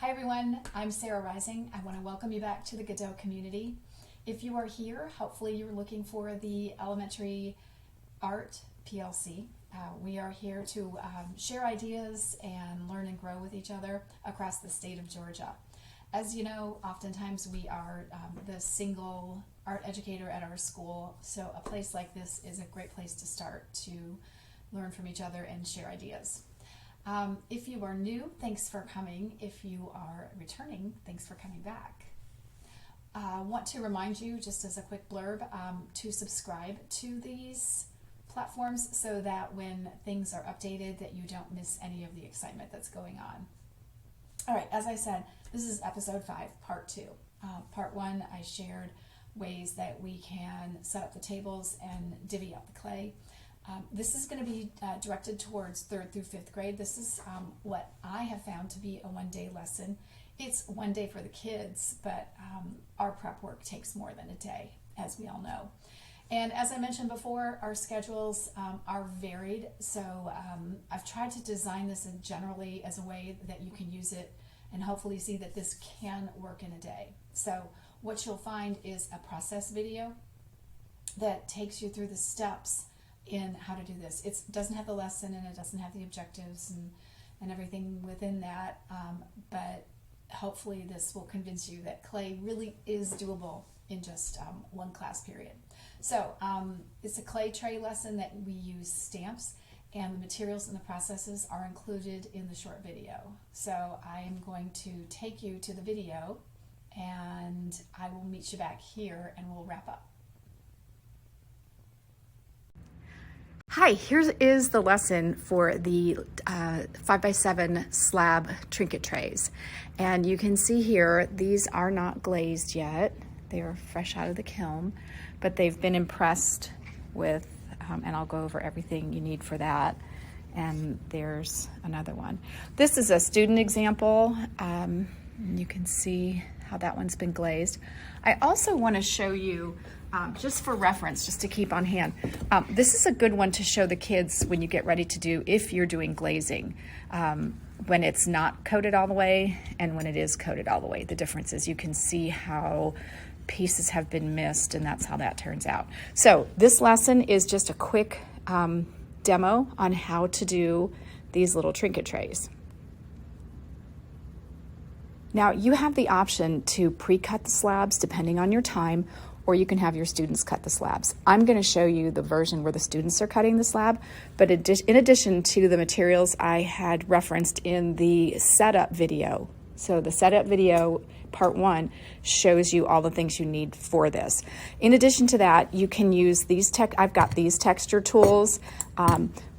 Hi everyone, I'm Sarah Rising. I want to welcome you back to the Godot community. If you are here, hopefully you're looking for the Elementary Art PLC. We are here to share ideas and learn and grow with each other across the state of Georgia. As you know, oftentimes we are the single art educator at our school, so a place like this is a great place to start to learn from each other and share ideas. If you are new, thanks for coming. If you are returning, thanks for coming back. I want to remind you, just as a quick blurb, to subscribe to these platforms so that when things are updated that you don't miss any of the excitement that's going on. All right, as I said, this is episode 5, part 2. Part 1, I shared ways that we can set up the tables and divvy up the clay. This is going to be directed towards 3rd through 5th grade. This is what I have found to be a one-day lesson. It's one day for the kids, but our prep work takes more than a day, as we all know. And as I mentioned before, our schedules are varied, so I've tried to design this generally as a way that you can use it and hopefully see that this can work in a day. So what you'll find is a process video that takes you through the steps in how to do this. It doesn't have the lesson and it doesn't have the objectives and everything within that, but hopefully this will convince you that clay really is doable in just one class period. So it's a clay tray lesson that we use stamps, and the materials and the processes are included in the short video. So I am going to take you to the video and I will meet you back here and we'll wrap up. Hi, here is the lesson for the 5x7 slab trinket trays. And you can see here, these are not glazed yet. They are fresh out of the kiln, but they've been impressed with, and I'll go over everything you need for that. And there's another one. This is a student example. You can see how that one's been glazed. I also want to show you, just for reference, just to keep on hand, this is a good one to show the kids when you get ready to do, if you're doing glazing, when it's not coated all the way and when it is coated all the way. The difference is you can see how pieces have been missed, and that's how that turns out. So this lesson is just a quick demo on how to do these little trinket trays. Now you have the option to pre-cut the slabs depending on your time, or you can have your students cut the slabs. I'm going to show you the version where the students are cutting the slab, but in addition to the materials I had referenced in the setup video. So the setup video, part 1, shows you all the things you need for this. In addition to that, you can use these I've got these texture tools.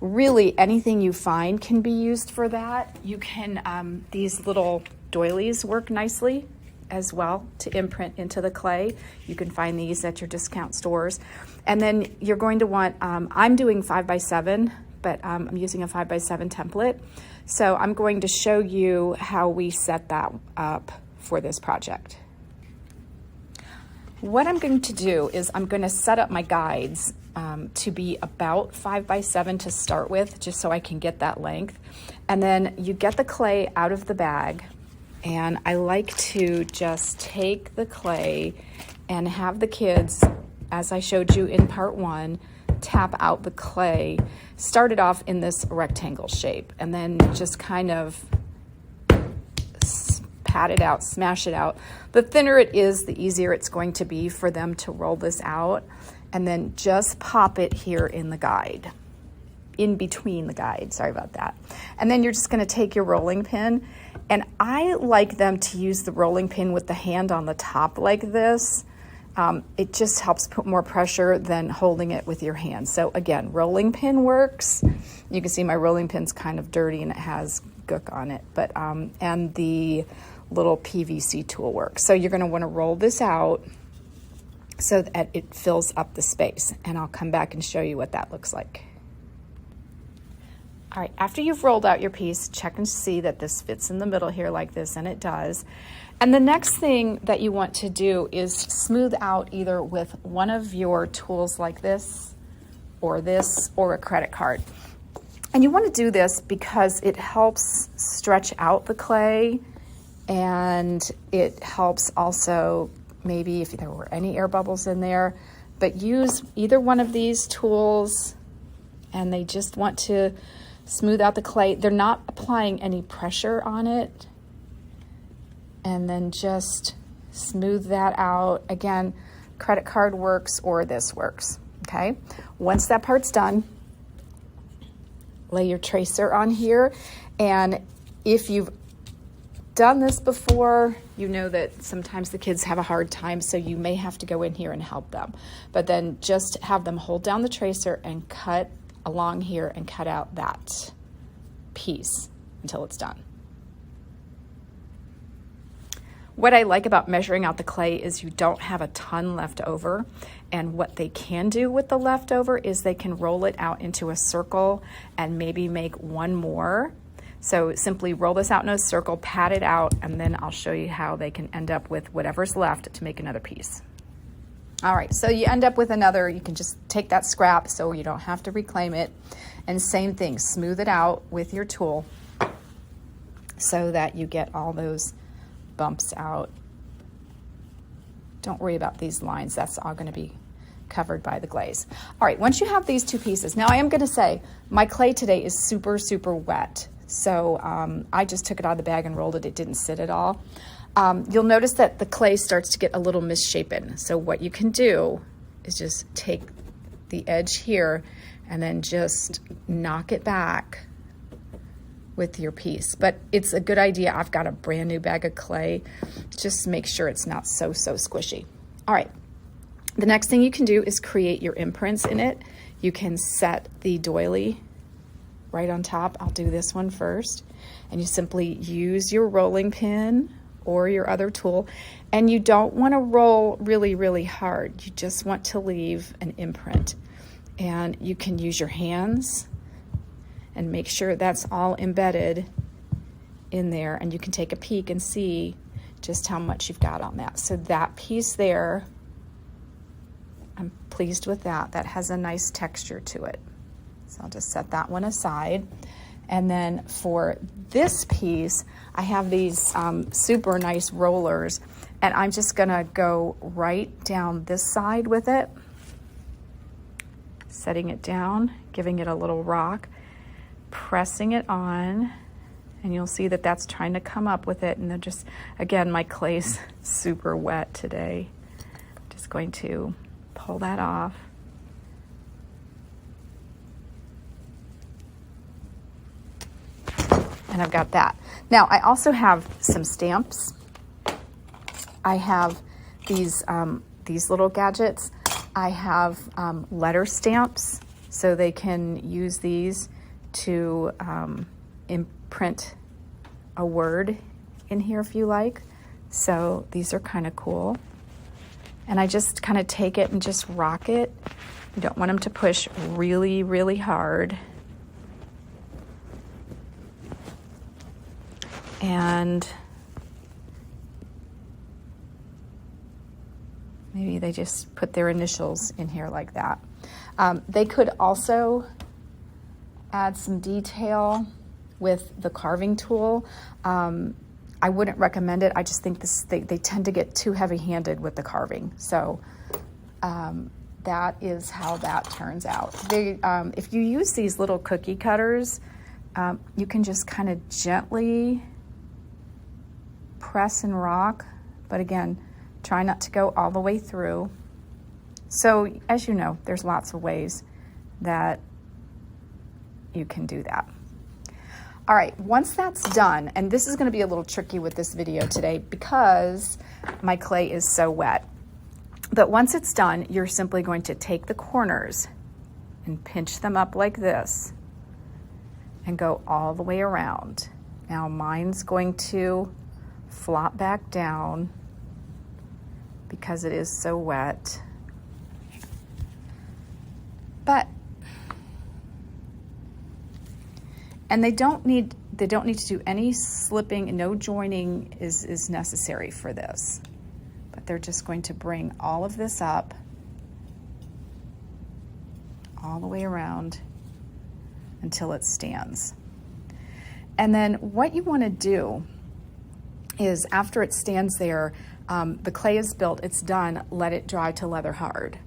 Really anything you find can be used for that. You can, these little doilies work nicely as well to imprint into the clay. You can find these at your discount stores. And then you're going to want, I'm doing 5x7, but I'm using a 5x7 template. So I'm going to show you how we set that up for this project. What I'm going to do is I'm going to set up my guides to be about 5x7 to start with, just so I can get that length. And then you get the clay out of the bag, and I like to just take the clay and have the kids, as I showed you in part 1, tap out the clay, start it off in this rectangle shape, and then just kind of pat it out, smash it out. The thinner it is, the easier it's going to be for them to roll this out, and then just pop it here in the guide, in between the guide, sorry about that. And then you're just going to take your rolling pin, and I like them to use the rolling pin with the hand on the top like this. It just helps put more pressure than holding it with your hand. So again, rolling pin works. You can see my rolling pin's kind of dirty and it has gook on it, but and the little PVC tool works. So you're going to want to roll this out so that it fills up the space, and I'll come back and show you what that looks like. All right, after you've rolled out your piece, check and see that this fits in the middle here like this, and it does. And the next thing that you want to do is smooth out either with one of your tools like this, or a credit card. And you want to do this because it helps stretch out the clay and it helps also maybe if there were any air bubbles in there, but use either one of these tools and they just want to smooth out the clay. They're not applying any pressure on it, and then just smooth that out. Again, credit card works or this works, okay? Once that part's done, lay your tracer on here, and if you've done this before, you know that sometimes the kids have a hard time, so you may have to go in here and help them. But then just have them hold down the tracer and cut along here and cut out that piece until it's done. What I like about measuring out the clay is you don't have a ton left over, and what they can do with the leftover is they can roll it out into a circle and maybe make one more. So simply roll this out in a circle, pat it out, and then I'll show you how they can end up with whatever's left to make another piece. All right, so you end up with another, you can just take that scrap so you don't have to reclaim it. And same thing, smooth it out with your tool so that you get all those bumps out. Don't worry about these lines, that's all gonna be covered by the glaze. All right, once you have these two pieces, now I am gonna say, my clay today is super, super wet. So I just took it out of the bag and rolled it. It didn't sit at all. You'll notice that the clay starts to get a little misshapen. So what you can do is just take the edge here and then just knock it back with your piece. But it's a good idea. I've got a brand new bag of clay. Just make sure it's not so squishy. All right. The next thing you can do is create your imprints in it. You can set the doily right on top. I'll do this one first. And you simply use your rolling pin or your other tool. And you don't want to roll really, really hard. You just want to leave an imprint. And you can use your hands and make sure that's all embedded in there. And you can take a peek and see just how much you've got on that. So that piece there, I'm pleased with that. That has a nice texture to it. So I'll just set that one aside. And then for this piece, I have these super nice rollers, and I'm just gonna go right down this side with it, setting it down, giving it a little rock, pressing it on, and you'll see that that's trying to come up with it. And then just, again, my clay's super wet today. Just going to pull that off. And I've got that. Now, I also have some stamps. I have these little gadgets. I have letter stamps, so they can use these to imprint a word in here if you like. So these are kind of cool. And I just kind of take it and just rock it. You don't want them to push really, really hard. And maybe they just put their initials in here like that. They could also add some detail with the carving tool. I wouldn't recommend it. I just think they tend to get too heavy-handed with the carving. So that is how that turns out. If you use these little cookie cutters, you can just kind of gently press and rock, but again, try not to go all the way through. So as you know, there's lots of ways that you can do that. All right, once that's done, and this is going to be a little tricky with this video today because my clay is so wet, but once it's done, you're simply going to take the corners and pinch them up like this and go all the way around. Now mine's going to flop back down because it is so wet. And they don't need to do any slipping, no joining is necessary for this. But they're just going to bring all of this up all the way around until it stands. And then what you want to do is after it stands there, the clay is built, it's done, let it dry to leather hard.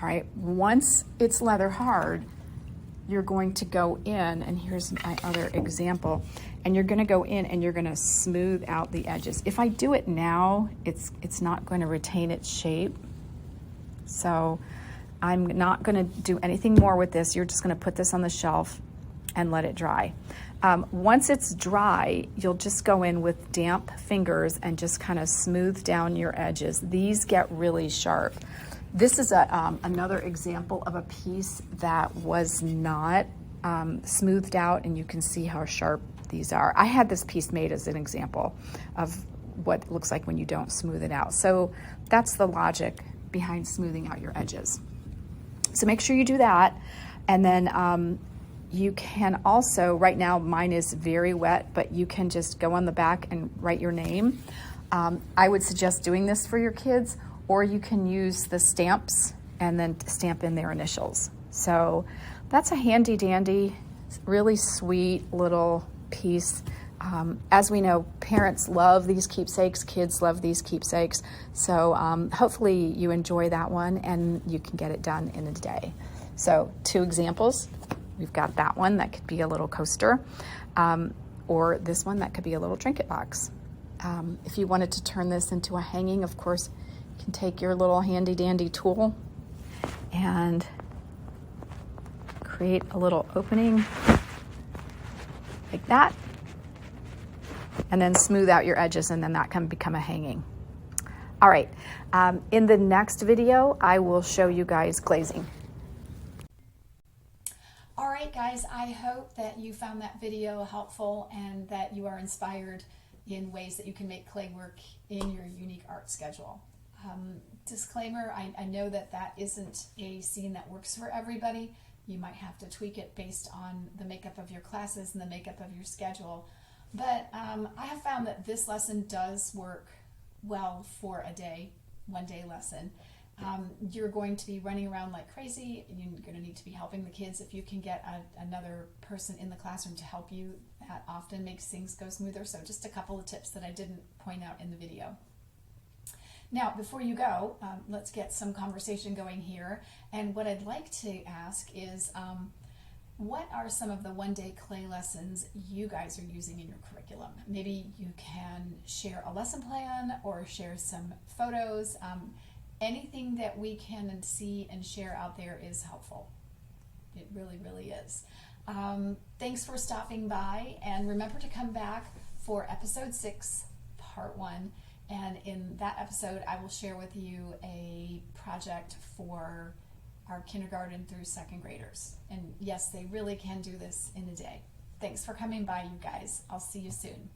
All right, once it's leather hard, you're going to go in, and here's my other example, and you're gonna go in and you're gonna smooth out the edges. If I do it now, it's not going to retain its shape. So I'm not gonna do anything more with this. You're just gonna put this on the shelf and let it dry. Once it's dry, you'll just go in with damp fingers and just kind of smooth down your edges. These get really sharp. This is another example of a piece that was not smoothed out, and you can see how sharp these are. I had this piece made as an example of what it looks like when you don't smooth it out. So that's the logic behind smoothing out your edges. So make sure you do that. And then you can also, right now mine is very wet, but you can just go on the back and write your name. I would suggest doing this for your kids, or you can use the stamps and then stamp in their initials. So that's a handy dandy, really sweet little piece. As we know, parents love these keepsakes, kids love these keepsakes. So hopefully you enjoy that one and you can get it done in a day. So 2 examples. We've got that one that could be a little coaster, or this one that could be a little trinket box. If you wanted to turn this into a hanging, of course, you can take your little handy dandy tool and create a little opening like that, and then smooth out your edges, and then that can become a hanging. All right, in the next video, I will show you guys glazing. All right, guys, I hope that you found that video helpful and that you are inspired in ways that you can make clay work in your unique art schedule. Disclaimer, I know that that isn't a scene that works for everybody. You might have to tweak it based on the makeup of your classes and the makeup of your schedule. But I have found that this lesson does work well for a day, 1-day lesson. You're going to be running around like crazy. You're going to need to be helping the kids. If you can get another person in the classroom to help you, that often makes things go smoother. So just a couple of tips that I didn't point out in the video. Now, before you go, let's get some conversation going here. And what I'd like to ask is, what are some of the 1-day clay lessons you guys are using in your curriculum? Maybe you can share a lesson plan or share some photos. Anything that we can see and share out there is helpful. It really, really is. Thanks for stopping by, and remember to come back for episode 6, part 1. And in that episode, I will share with you a project for our kindergarten through 2nd graders. And yes, they really can do this in a day. Thanks for coming by, you guys. I'll see you soon.